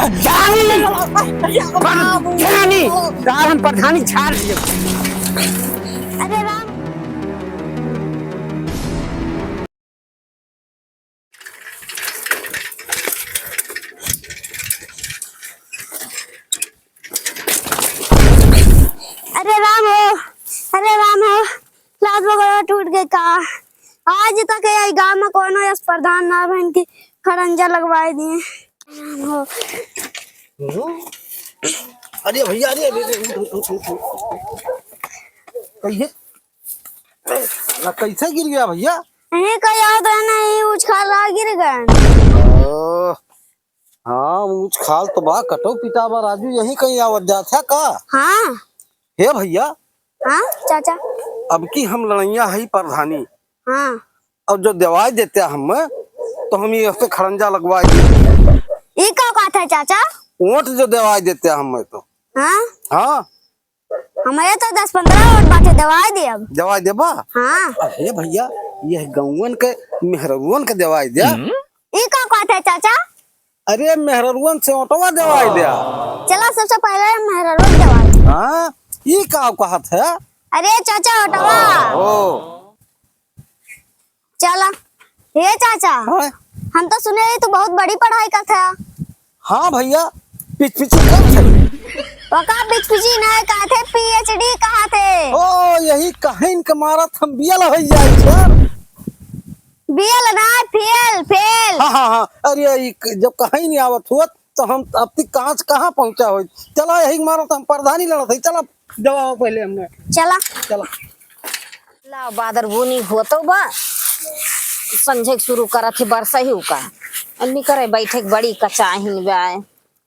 हम प्रधानी झाड़ दिए। अरे राम, अरे राम हो, अरे राम हो, लात वगैरह टूट गए का। आज तक ये गांव में कोनो यस प्रधान ना बहन की खरंजा लगवाए दिए। राम हो। अरे भैया, अरे कैसे गिर गया भैया? नहीं का याद है ना, ये उछाला गिर गए। हाँ, ऊंच खाल तो बा, कटो पिटा बा राजू, यही कहीं आवत जात है का? हाँ हे भैया, हाँ चाचा। अब की हम लड़ैया है प्रधानी, हाँ, अब जो दवाई देते हम तो हम ये पे खरंजा लगवाए दी। ये क्या बात है चाचा? ऊंट जो दवाई देते हम तो। हाँ, हाँ, हमारे तो 10-15 वोट बाटे दवाई दे अब। दवाई देबा? हाँ, अरे भैया, ये गौवन के मेहररुवन के दवाई दिया। ये क्या बात है चाचा? अरे मेहररुवन से ऑटोवा दवाई दिया। चला सबसे पहले मेहररुवन दवाई। हाँ, ये का कहत है? अरे चाचा ऑटोवा। ओ, चला। ये चाचा, हाँ, हम तो सुने तू बहुत बड़ी पढ़ाई का था। हाँ भैया, पिछ पिछी कब थे? वका पिछपिची नहीं कहा थे, पीएचडी कहा थे। ओ, यही कहीं के मारा हम बियल हो जाए सर। बीएल ना, फेल फेल। हाँ हाँ हाँ, अरे जब कहीं नहीं आवत हुआ तो हम अब तक कहाँ पहुंचा हो। चला यही मारा तो हम प्रधानी लड़ा था। चला दवा पहले हमने। चला चला ला बादर बुनी हो तो बा संझे शुरू करा थे बरसा ही का अन्नी करे बैठे बड़ी कचाहिन बाय।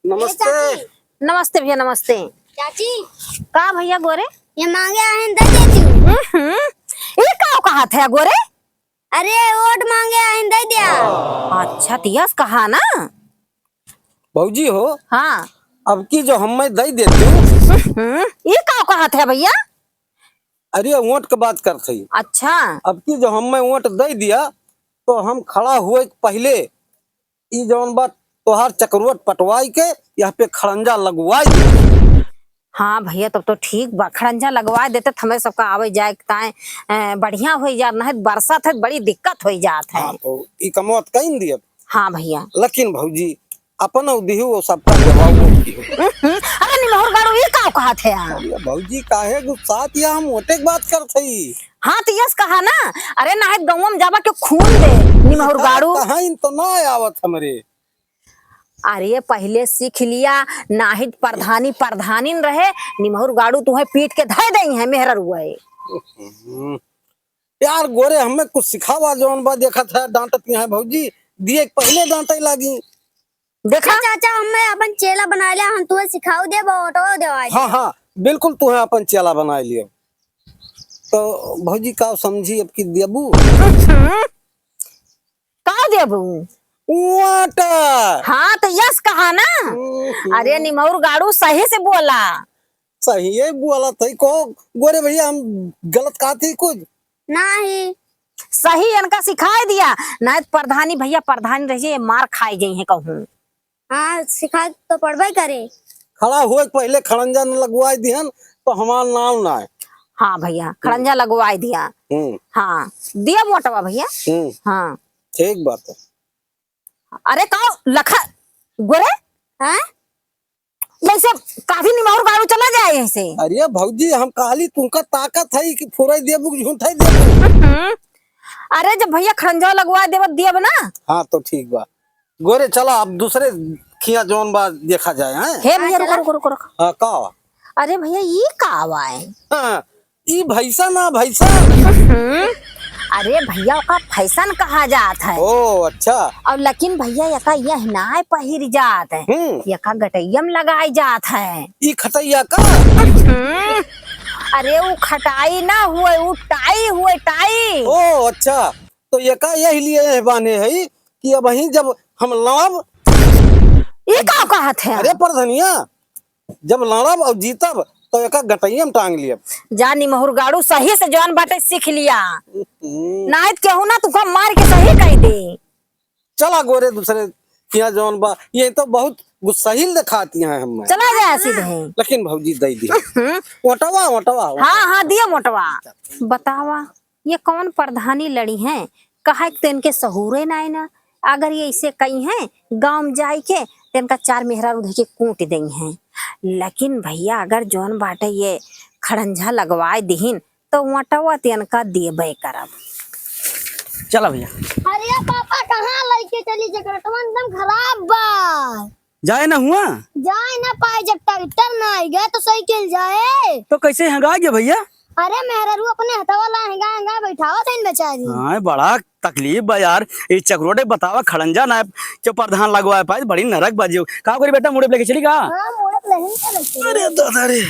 नमस्ते। नमस्ते भैया, नमस्ते। चाची, का भैया गोरे? ये मांगे आहिन दे देती हूँ। ये का कहा थे गोरे? अरे वोट मांगे आहिन दे दिया। अच्छा तियस कहा ना। भौजी हो, हाँ, अब की जो हम मैं दे देती हूँ। ये का कहा थे भैया? अरे वोट के बात कर थी। अच्छा, अब की जो हम मैं वोट दे दिया तो हम खड़ा हुए पहले ई जौन बात तोहार चक्रवट पटवाई के यहाँ पे खरंजा लगवाई। हाँ भैया तब तो ठीक बा, खड़ंजा लगवा देते हमें सबका आवे जाए ताए बढ़िया हो जात, नहीं बरसात है बड़ी दिक्कत हो जात है। हाँ, तो ई कमौत कहीं दिए। हाँ भैया। लेकिन भौजी अपन उदिहु वो सबका जवाब होती है। अरे निमोर गाड़ो ये का कहा थे? अरे भौजी काहे गुस्सा या हम मोटे बात कर थई। हाँ तो यस कहा ना। अरे ना है गाँव में जाबा के खून दे निमोर गाड़ू। कहीं तो ना आवत हमरे। अरे पहले सीख लिया, नाहिद प्रधानी प्रधानीन रहे, निमोर गाड़ू तुम्हें पीट के धय दई है मेहर हुए। यार गोरे हमें कुछ सिखावा जौन बा देखा था डांटती है भौजी, दिए पहले डांटे लगी। देखा चाचा, हमें अपन चेला बना लिया, हम तुम्हें सिखाओ दे वोटो दवाई। हाँ हाँ बिल्कुल, तुम्हें अपन चेला बना लियो। तो भौजी का समझी अब की देबू? का देबू? वाटर। हाँ तो यस कहा ना। अरे निमोर गाड़ू सही से बोला। सही है बोला था को गोरे भैया, हम गलत कहा थी कुछ? नहीं, सही इनका सिखाई दिया, नहीं प्रधानी भैया प्रधानी रहिए मार खाई गई है कहूँ। हाँ सिखा तो पढ़वे करे। खड़ा हुए पहले खड़ंजा न लगवाई दिहन तो हमारा नाम ना है। हाँ भैया खड़ंजा लगवाई दिया। हाँ दिया मोटवा भैया। हाँ ठीक बात है। अरे कहो लखा गोरे, हाँ वैसे काफी निमोर गाड़ू चला जाए यहीं से। अरे भौजी हम कहली तुमका ताकत है कि फुराई देबू कि झूठाई देबू। अरे जब भैया खड़ंजा लगवा देब ना। हाँ तो ठीक बा गोरे, चला अब दूसरे खिया जौन बा देखा जाए। हैं हे भैया रुको रुको रुको रुको। हाँ का? अरे भैया ये का आवा है? हाँ, ई भैसा ना भैसा। अरे भैया का फैशन कहा जात है। ओ अच्छा। और लेकिन भैया यका यह नाय पहिर जात है, यका गटैयम लगाई जात है। ई खटैया का? अरे वो खटाई ना हुए, वो टाई हुए टाई। ओ अच्छा, तो ये का यही लिए बाने है कि अब वही जब हम लड़ब। ये का कहत है? अरे प्रधनिया, जब लड़ब और जीतब तो एक गटैयम टांग लिया। जा निमोर गाड़ू सही से जवान बाटे सीख लिया, नहीं केहू ना तुमको मार के सही कह दे। चला गोरे दूसरे यहाँ जौन बा ये तो बहुत गुस्साहिल दिखाती हैं हम। चला जाए सीधे। लेकिन भौजी दे दी ओटवा ओटवा। हाँ हाँ दिया मोटवा। बतावा ये कौन प्रधानी लड़ी है, कहा तो इनके सहूरे नाई ना। अगर ये इसे कही हैं गांव में जाई के तो इनका 4 मेहरा उधर के कूट देंगे हैं। लेकिन भैया अगर जौन बाटे ये खड़ंजा लगवाए दीहिन तो वटवा तिनका देबे करब। चला भैया अरे पापा कहाँ लेके चली जगरटवा एकदम खराब बा। जाए ना हुआ जाए ना पाए जब ट्रैक्टर ना आई गए तो साइकिल जाए। तो कैसे हंगा गया भैया? अरे मेहरारू अपने हथवा ला हेंगा हेंगा बैठावा था इन बेचारी। हाँ बड़ा तकलीफ बा यार। ये चक्रोटे बतावा खड़ंजा ना जो प्रधान लगवाए पाए बड़ी नरक बाजी। कहा करी बेटा मुड़े लेके चली का? हाँ मोड़त नहीं चलती। अरे दादा रे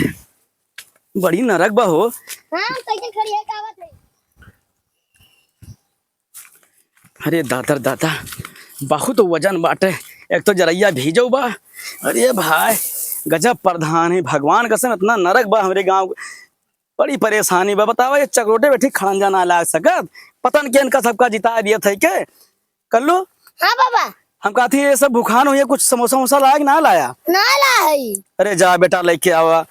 बड़ी नरक बा हो। हाँ साइकिल खड़ी है कावत है। अरे दादर दादा बहुत वजन बाटे। एक तो जरैया भीजो बा। अरे भाई गजब प्रधान है भगवान कसम इतना नरक बा हमरे गांव। बड़ी परेशानी बा। बतावा ये चक्रोटे बैठी खड़ंजा ना ला सकत। पता नहीं इनका सबका जिता दिया था के कल्लू। हाँ बाबा हम कहती ये सब भूखान हुई कुछ समोसा वोसा लाया कि ना लाया? ना ला है। अरे जा बेटा लेके आवा।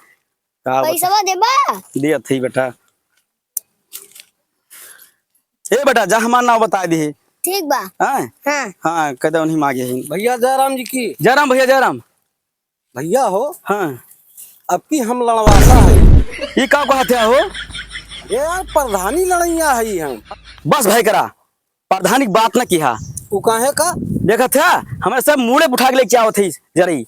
पैसा देबा दिया थी बेटा। ए बेटा जा हमार नाम बता दी। ठीक बा। हाँ हाँ हाँ कदम उन्हीं मांगे हैं। भैया जयराम जी की। जयराम भैया जयराम। भैया हो हाँ अब की हम लड़वासा है। ये का कहते हो? ये यार प्रधानी लड़ैया है हम। बस भाई करा प्रधानिक बात न किया। वो काहे का? देखा था हमारे सब मुड़े उठा के लेके आओ थे जरी।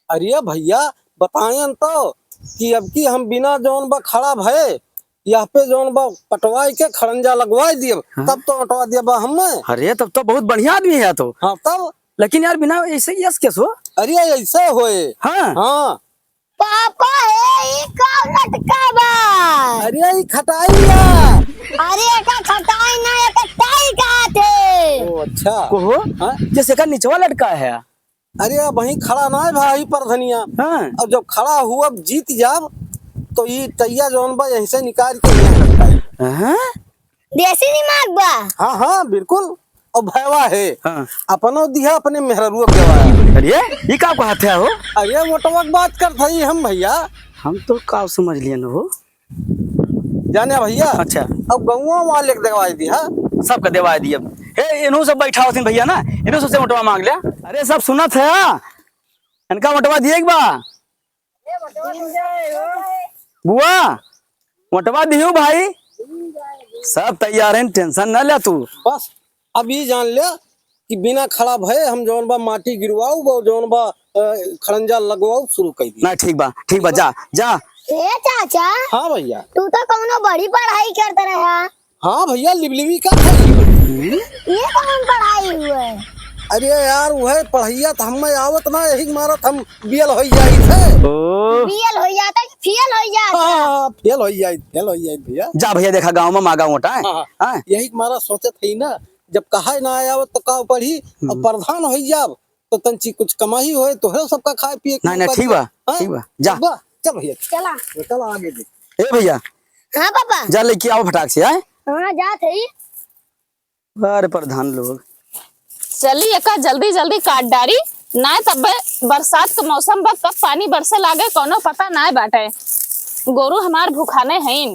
अरे भैया बतायन तो कि अब की हम बिना जौन बा खड़ा भये यहाँ पे जौन बा पटवाई के खड़ंजा लगवाई दिए। हाँ? तब तो हटवा दिया बा हमने। अरे तब तो बहुत बढ़िया आदमी है तो। हाँ तब। लेकिन यार बिना ऐसे यस कैस हो? अरे ऐसे होए। हाँ हाँ पापा है ये का लटका बा। अरे ये खटाई है। अरे का खटाई ना ये कटाई का थे। ओ अच्छा। को हो हाँ? जैसे का निचवा लटका है। अरे अब वहीं खड़ा ना है भाई प्रधनिया। हाँ अब जब खड़ा हुआ जीत जाब तो ये तैया जौन बा यहीं से निकाल के यहाँ रखता है। हाँ देसी दिमाग बा। हाँ हाँ बिल्कुल। और भयवा है हाँ। अपनो दिया अपने मेहरुआ के। अरे ये का कहते हो? अरे मोटवा की बात कर थी हम भैया। हम तो का समझ लिए न हो। जाने भैया। अच्छा अब गौवा वाले के दवाई दी। हाँ सबका देवा दिया। हे इन्हों सब बैठा होती भैया ना इन्हों सबसे मोटवा मांग लिया। अरे सब सुना था इनका मोटवा दिए एक बा। बुआ मोटवा दियो भाई। सब तैयार हैं टेंशन ना ले तू। बस अब ये जान लिया कि बिना खड़ा भये हम जौन बा माटी गिरवाऊ वो जौन बा खड़ंजा लगवाऊ शुरू कर दी। ना ठीक बा जा जा। ए चाचा हाँ भैया। तू तो कौनो बड़ी पढ़ाई करता रहा। हाँ भैया लिबलिबी का था। ये कौन पढ़ाई हुआ है? अरे यार वह पढ़ैया तो हम आवत ना यही मारत हम बियल हो जाई थे। ओ फेल हो जाता कि फेल हो जाता। हाँ फेल हो जाई भैया। जा भैया देखा गाँव में मांगा मोटा है। हाँ, हाँ? यही मारा सोचत है ना जब कहा ना आवत तो का पढ़ी और प्रधान हो जाब तो तंची कुछ कमाई होए तो है सबका खाए पिए। ना ठीक बा जा। चल भैया चला चल आगे देख। ए भैया हाँ पापा जा लेके आओ फटाक से। आए हाँ जात है। अरे प्रधान लोग चली एका जल्दी जल्दी काट डारी ना तब बरसात का मौसम बा कब पानी बरसे लागे कोनो पता ना बाटे। गोरू हमार भूखाने हैं।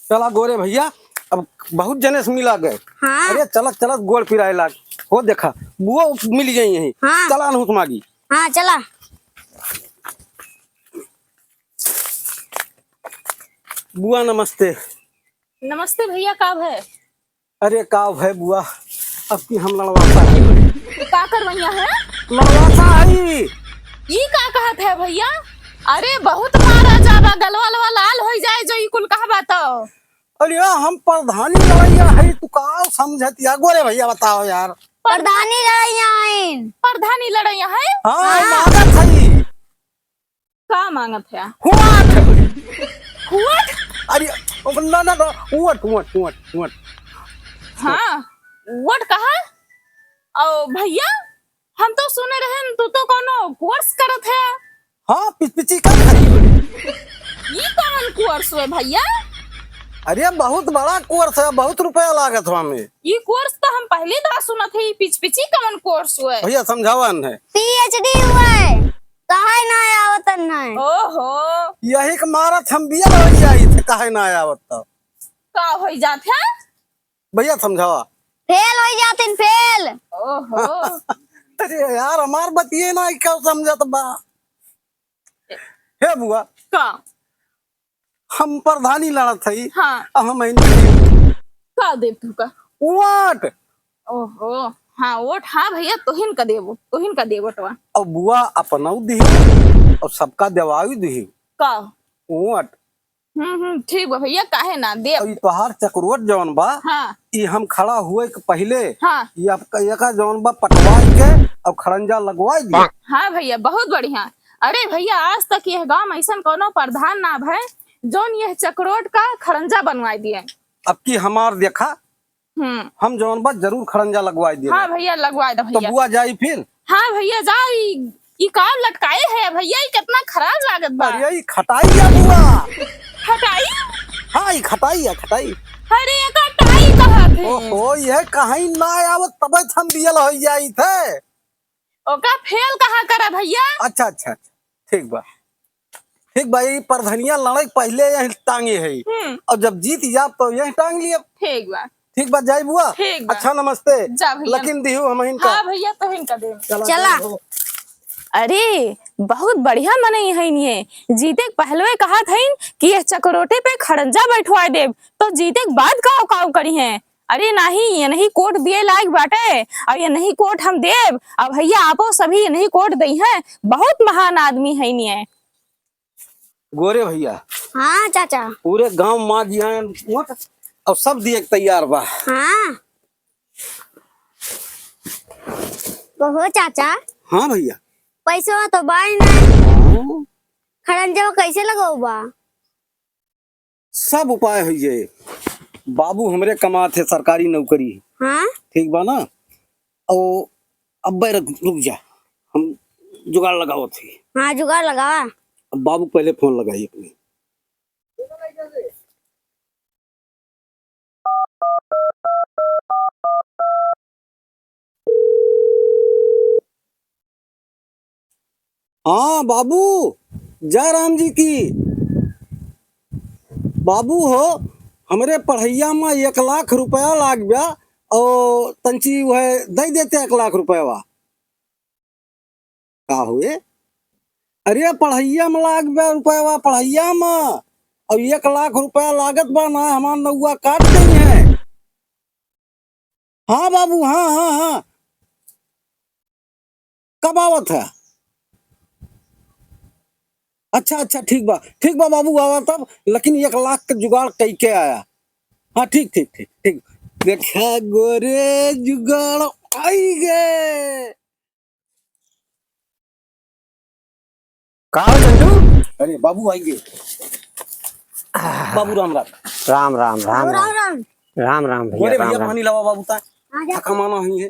चला गोरे भैया अब बहुत जने से मिला गए। हाँ अरे चलत चलत गोल फिराए लाग हो देखा बुआ मिल गई यही। हाँ। चला अनहुत मागी। हाँ चला। बुआ नमस्ते। नमस्ते भैया काब है? अरे का है बुआ अब की हम लड़वासा है। का करवैया है? लड़वासा है। ई का कहत है भैया? अरे बहुत मारा जाबा गलवा लवा लाल हो जाए जो ई कुल कहा बात। अरे हम प्रधानी लड़ैया है तू का समझतिया गोरे भैया बताओ यार। प्रधानी लड़ाई प्रधानी लड़ैया है। हाँ लागत है। का मांगत है? हुआट अरे ना हुआट हाँ वोट कहा? ओ भैया हम तो सुने रहे तू तो कोनो कोर्स करत है। हाँ पिचपिची का खरी। ई कौन कोर्स है भैया? अरे बहुत बड़ा कोर्स है, बहुत रुपया लागत हो हमें। ये कोर्स तो हम पहले ना सुना थे, पिच पिची कौन कोर्स हुआ है? भैया समझावन है। PhD हुआ है, काहे ना आवतन नहीं। ओहो, यही के मारत हम बिया हो जाई थे, काहे ना आवत तो। का हो जाते हैं? भैया समझावा। फेल हो जाते फेल। ओहो, अरे यार हमार बतिए ना क्या समझत बा। हे बुआ, का? हम प्रधानी लड़त थी। हाँ, हम का देव तू का? वोट। ओहो, हाँ वोट, हाँ भैया तोहिन का देव वोटवा। और बुआ अपना दी और सबका देवावी दी का? वोट। ठीक बा भैया, काहे ना दे। और तोहार चक्रवट जौन बा, हाँ ये हम खड़ा हुए के पहले हाँ ये आपका जौन बा पटवाई के और खड़ंजा लगवाई दी। हाँ भैया, बहुत बढ़िया। अरे भैया, आज तक यह गांव में ऐसा कोनो प्रधान ना भय जौन यह चक्रोट का खड़ंजा बनवाई दिए। अब की हमार देखा, हम जौन बा जरूर खड़ंजा लगवाई दिए। हाँ भैया, लगवाए दो तो भैया। बुआ जाई फिर। हाँ भैया, जाओ। ये काम लटकाए है भैया, ये कितना खराब लागत बा। अरे ये खटाई है बुआ। खटाई? हाँ ये खटाई है, खटाई। अरे ये खटाई कहा थे? ओहो, ये कहीं ना आवत तब हम दियल हो जाई थे। ओका फेल कहाँ करा भैया? अच्छा अच्छा अच्छा, ठीक बा ठीक बा। ये प्रधनिया लड़ाई पहले यही टांगे है और जब जीत जा तो यही टांग लिया। ठीक बा। ठीक बा, जाई बुआ। ठीक बा। अच्छा नमस्ते। जा भैया। लेकिन दिहू हम इनका। हाँ भैया, तो इनका दे। चला। अरे बहुत बढ़िया मने है नहीं, जीते के पहलवे कहा था कि यह चक्रोटे पे खड़ंजा बैठवा देव, तो जीते के बाद का काम करी है। अरे नहीं, ये नहीं कोट दिए लायक बाटे, और ये नहीं कोट हम देव। अब भैया आपो सभी ये नहीं कोट दी है, बहुत महान आदमी है नहीं है। गोरे भैया हाँ चाचा। पूरे गांव माँ जी हैं वोट और सब दिए के तैयार बा। हाँ तो चाचा, हाँ भैया। पैसा तो बाई नहीं, खड़ंजा कैसे लगाऊ बा? सब उपाय हो जाए। बाबू हमरे कमा थे सरकारी नौकरी। हाँ ठीक बा ना। और अब रुक जा, हम जुगाड़ लगाओ थे। हाँ जुगाड़ लगावा। अब बाबू पहले फोन लगाइए अपने। हाँ बाबू, जय राम जी की। बाबू हो, हमरे पढ़ैया में 1 लाख रुपया लाग गया और तंची वह दे देते 1 लाख रुपया। का हुए? अरे पढ़ैया में लाग गया रुपया, पढ़ैया में और 1 लाख रुपया लागत बा ना, हमार नौआ काट गई है। हाँ बाबू, हाँ हाँ हाँ। कब आवत है? अच्छा अच्छा, ठीक बा बाबू, आवा तब। लेकिन 1 लाख का जुगाड़ कई के आया। हाँ ठीक ठीक ठीक ठीक। देखा गोरे जुगाड़ आई गए। कहा चंटू? अरे बाबू आई गए। बाबू राम राम। राम राम राम राम राम राम। राम राम भैया, गोरे राम भैया राम। पानी लावा बाबू ता। हाँ जा। थका माना ही है।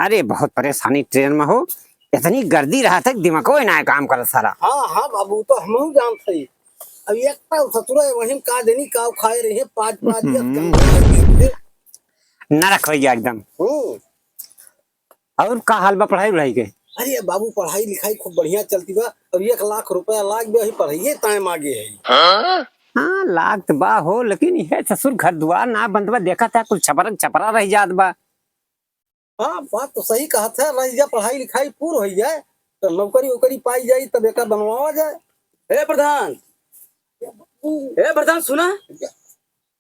अरे बहुत परेशानी ट्रेन में हो, इतनी गर्दी रहा था दिमाग ना काम कर सारा। हाँ हाँ बाबू, तो हम जानते ही। अब एक पाव ससुरा वहीं का देनी का खाए रहे 5 नरक भैया एकदम। और का हाल बा पढ़ाई उढ़ाई के? अरे बाबू, पढ़ाई लिखाई खूब बढ़िया चलती बा। अब 1 लाख रुपया लाग गया, पढ़ाइए टाइम आगे है। हाँ लाग तो बा हो, लेकिन यह ससुर घर द्वार ना बंदवा देखा था, कुछ छपरा रह जात बा। हाँ बात तो सही कहा था। रह जा, पढ़ाई लिखाई पूर्ण हो जाए तो नौकरी वोकरी पाई जाए तब एक बनवावा जाए। ए प्रधान, ए प्रधान सुना।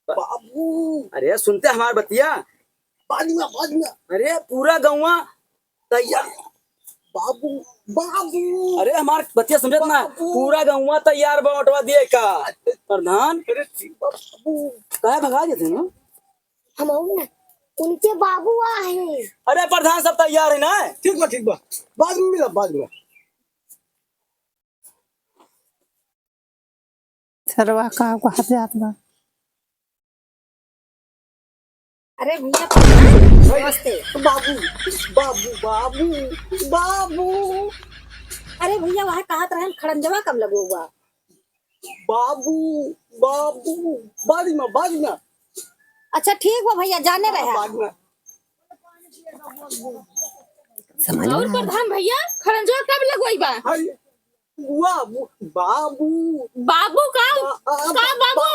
बाबू अरे सुनते हमार बतिया। बाद में। अरे पूरा गौवा तैयार। बाबू बाबू, अरे हमार बतिया समझत ना, पूरा गौवा तैयार बा बटवा दिए का। प्रधान अरे ठीक बा बाबू। काहे भगा देते ना? हम उनके बाबू आए। अरे प्रधान सब तैयार है ना? ठीक बा, बाद में मिला, बाद में। सरवा का हाथ जात बा। अरे भैया नमस्ते। बाबू बाबू बाबू बाबू। अरे भैया वहाँ कहा तरह खड़ंजवा कब लगोगा? बाबू बाबू बाजी में अच्छा ठीक बा भैया जाने रहे बाजी में और प्रधान भैया खरंजवा कब लगवाई बा? हाय बुआ बाबू बाबू का बाबू?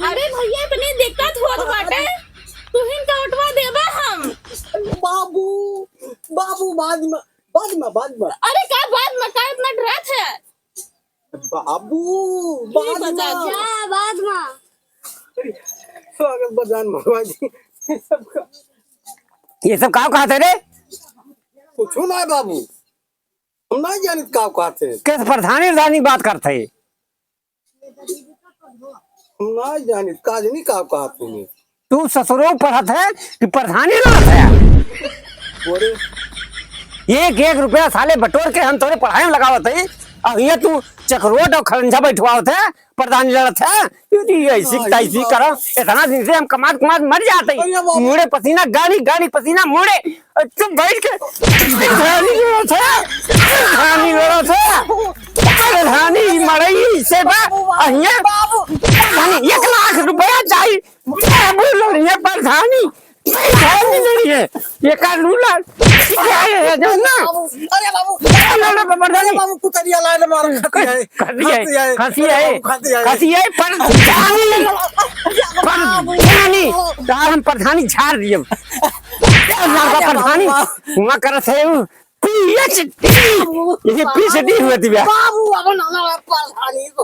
अरे भैया इतनी दिक्कत होत बाटे, तुहिन का उठवा देबा हम। बाबू बाद में अरे का बाद में का इतना डरत है? बाबू ठीक बता बाद में क्या बाद में स्वागत बजान भगवान जी सबका ये सब का कहते रे? पूछो ना बाबू, हम नहीं जानित का कहते, किस प्रधानी बात करते? हम नहीं जानित का नहीं का कहते। तू ससुरों पढ़त है कि प्रधानी रहत है? बोले 1-1 रुपया साले बटोर के हम तोरे पढ़ाई में लगावत है, और ये तू चकरोट और खरंजा बैठवावत है, प्रधानी लड़त है। ऐसी तैसी करो, इतना दिन से हम कमात मर जाते हैं, मुड़े पसीना गाड़ी पसीना मुड़े, तुम बैठ के प्रधानी लड़त है प्रधानी मरई से बा अहिया प्रधानी 1 लाख रुपया चाहिए प्रधानी लड़िए ये का रूला अरे बाबू कुतरिया लाइन मार खसी है हम प्रधानी झाड़ दिए प्रधानी वहाँ कर PhD हुए थी बाबू अब ना प्रधानी को